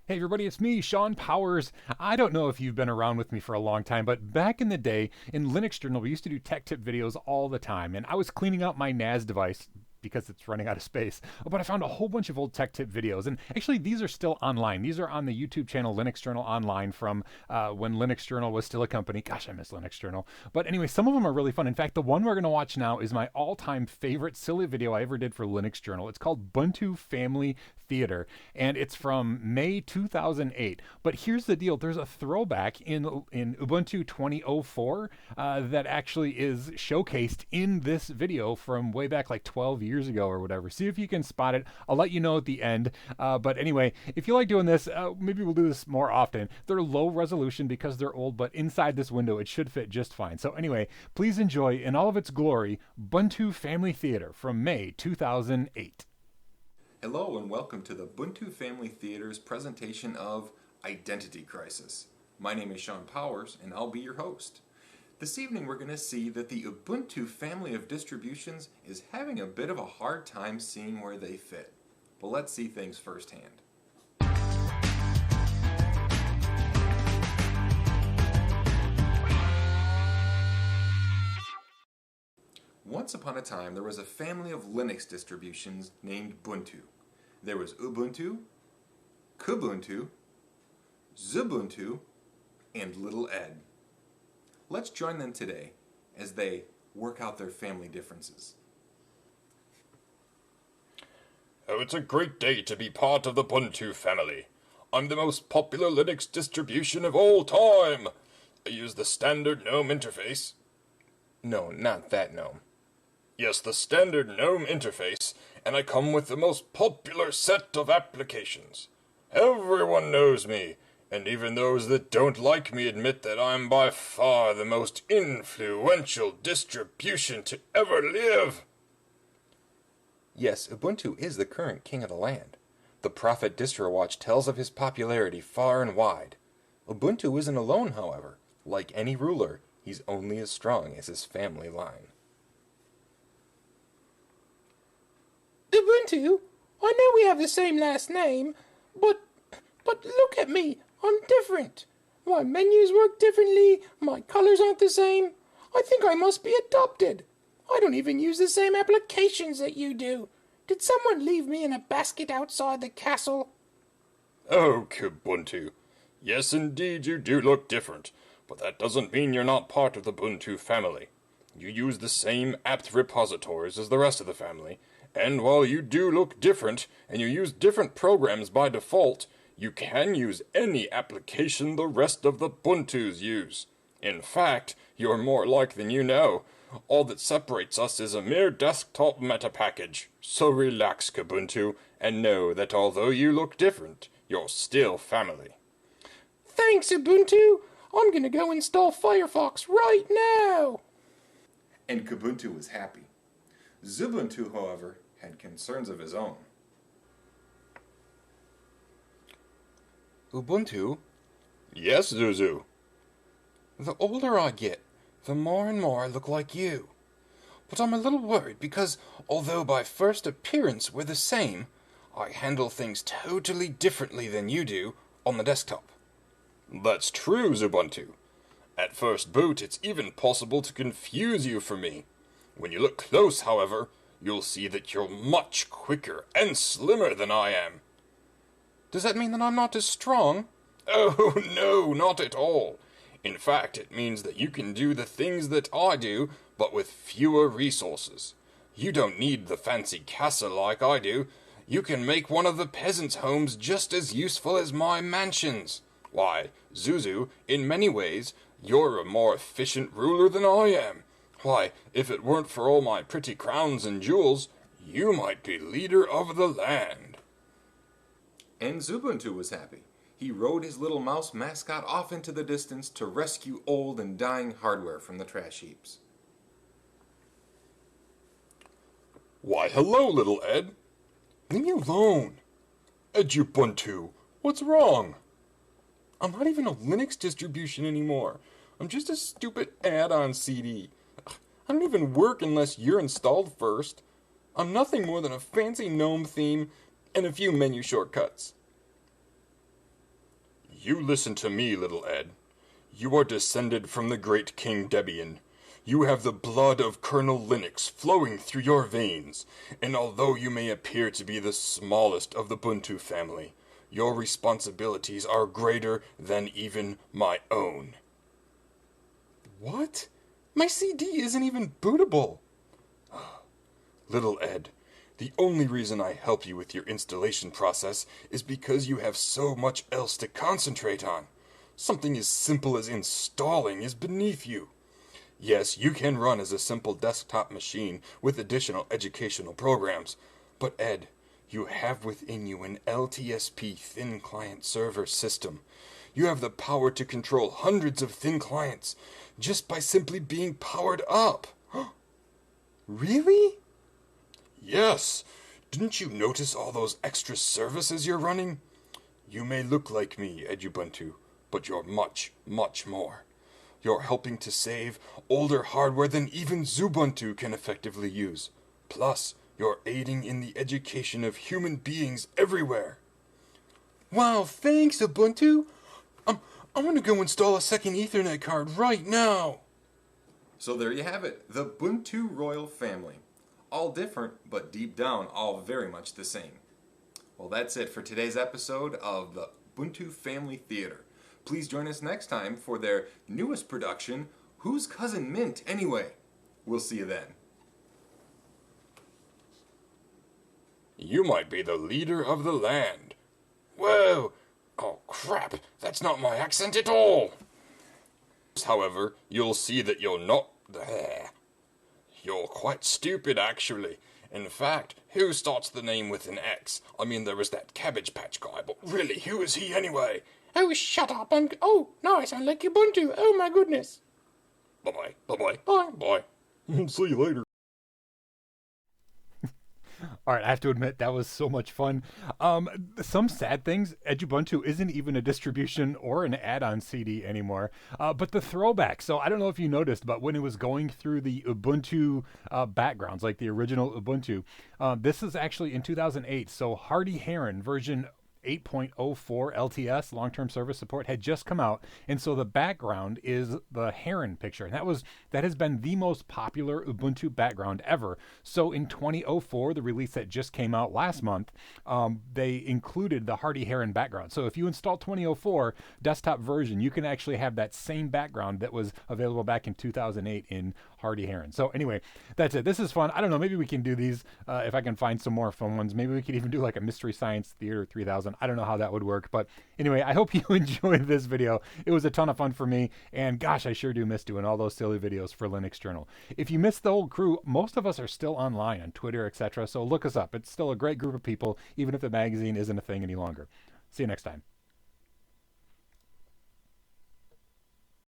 Hey everybody, it's me, Sean Powers. I don't know if you've been around with me for a long time, but back in the day in Linux Journal, we used to do tech tip videos all the time, and I was cleaning out my NAS device because it's running out of space. But I found a whole bunch of old tech tip videos, and actually these are still online. These are on the YouTube channel Linux Journal Online from when Linux Journal was still a company. Gosh, I miss Linux Journal. But anyway, some of them are really fun. In fact, the one we're going to watch now is my all-time favorite silly video I ever did for Linux Journal. It's called Buntu Family Theater, and it's from May 2008. But here's the deal: there's a throwback in Ubuntu 2004 that actually is showcased in this video from way back like 12 years ago or whatever. See if you can spot it. I'll let you know at the end. But anyway, if you like doing this, maybe we'll do this more often. They're low resolution because they're old, but inside this window it should fit just fine. So anyway, please enjoy in all of its glory Buntu Family Theater from May 2008. Hello and welcome to the Buntu Family Theater's presentation of Identity Crisis. My name is Sean Powers and I'll be your host. This evening we're going to see that the Ubuntu family of distributions is having a bit of a hard time seeing where they fit. But let's see things firsthand. Once upon a time, there was a family of Linux distributions named Buntu. There was Ubuntu, Kubuntu, Xubuntu, and Little Ed. Let's join them today as they work out their family differences. Oh, it's a great day to be part of the Buntu family. I'm the most popular Linux distribution of all time. I use the standard GNOME interface. No, not that GNOME. Yes, the standard GNOME interface, and I come with the most popular set of applications. Everyone knows me, and even those that don't like me admit that I'm by far the most influential distribution to ever live. Yes, Ubuntu is the current king of the land. The Prophet DistroWatch tells of his popularity far and wide. Ubuntu isn't alone, however. Like any ruler, he's only as strong as his family line. Ubuntu? I know we have the same last name, but look at me, I'm different. My menus work differently, my colors aren't the same. I think I must be adopted. I don't even use the same applications that you do. Did someone leave me in a basket outside the castle? Oh, Kubuntu. Yes, indeed, you do look different, but that doesn't mean you're not part of the Buntu family. You use the same apt repositories as the rest of the family, and while you do look different, and you use different programs by default, you can use any application the rest of the Buntus use. In fact, you're more alike than you know. All that separates us is a mere desktop meta package. So relax, Kubuntu, and know that although you look different, you're still family. Thanks, Ubuntu. I'm gonna go install Firefox right now. And Kubuntu was happy. Xubuntu, however, had concerns of his own. Ubuntu? Yes, Zuzu. The older I get, the more and more I look like you. But I'm a little worried because, although by first appearance we're the same, I handle things totally differently than you do on the desktop. That's true, Xubuntu. At first boot, it's even possible to confuse you for me. When you look close, however, you'll see that you're much quicker and slimmer than I am. Does that mean that I'm not as strong? Oh, no, not at all. In fact, it means that you can do the things that I do, but with fewer resources. You don't need the fancy castle like I do. You can make one of the peasants' homes just as useful as my mansions. Why, Zuzu, in many ways, you're a more efficient ruler than I am. Why, if it weren't for all my pretty crowns and jewels, you might be leader of the land. And Xubuntu was happy. He rode his little mouse mascot off into the distance to rescue old and dying hardware from the trash heaps. Why, hello, little Ed. Leave me alone. Edubuntu, what's wrong? I'm not even a Linux distribution anymore. I'm just a stupid add-on CD. I don't even work unless you're installed first. I'm nothing more than a fancy GNOME theme and a few menu shortcuts. You listen to me, little Ed. You are descended from the great King Debian. You have the blood of Colonel Linux flowing through your veins, and although you may appear to be the smallest of the Buntu family, your responsibilities are greater than even my own. What? My CD isn't even bootable. Little Ed, the only reason I help you with your installation process is because you have so much else to concentrate on. Something as simple as installing is beneath you. Yes, you can run as a simple desktop machine with additional educational programs, but Ed, you have within you an LTSP thin client server system. You have the power to control hundreds of thin clients just by simply being powered up. Really? Yes. Didn't you notice all those extra services you're running? You may look like me, Edubuntu, but you're much, much more. You're helping to save older hardware than even Xubuntu can effectively use. Plus, you're aiding in the education of human beings everywhere. Wow, thanks, Ubuntu. I'm gonna go install a second Ethernet card right now. So there you have it, the Buntu royal family. All different, but deep down, all very much the same. Well, that's it for today's episode of the Buntu Family Theater. Please join us next time for their newest production, Who's Cousin Mint Anyway? We'll see you then. You might be the leader of the land. Whoa! Oh, crap! That's not my accent at all! However, you'll see that you're not there. You're quite stupid, actually. In fact, who starts the name with an X? I mean, there was that Cabbage Patch guy, but really, who is he anyway? Oh, shut up. Oh, now I sound like Ubuntu. Oh, my goodness. Bye-bye, bye-bye, Bye. bye. See you later. All right, I have to admit that was so much fun. Some sad things, Edubuntu isn't even a distribution or an add-on CD anymore. But the throwback. So I don't know if you noticed, but when it was going through the Ubuntu backgrounds, like the original Ubuntu, this is actually in 2008. So Hardy Heron version 8.04 LTS, long-term service support, had just come out, and so the background is the heron picture, and that has been the most popular Ubuntu background ever. So in 2004, the release that just came out last month, they included the Hardy Heron background. So if you install 2004 desktop version, you can actually have that same background that was available back in 2008 in Hardy Heron. So anyway, that's it. This is fun. I don't know, maybe we can do these if I can find some more fun ones. Maybe we could even do like a Mystery Science Theater 3000. I don't know how that would work, but anyway, I hope you enjoyed this video. It was a ton of fun for me, and gosh, I sure do miss doing all those silly videos for Linux Journal. If you missed the whole crew, most of us are still online on Twitter, etc., so look us up. It's still a great group of people, even if the magazine isn't a thing any longer. See you next time.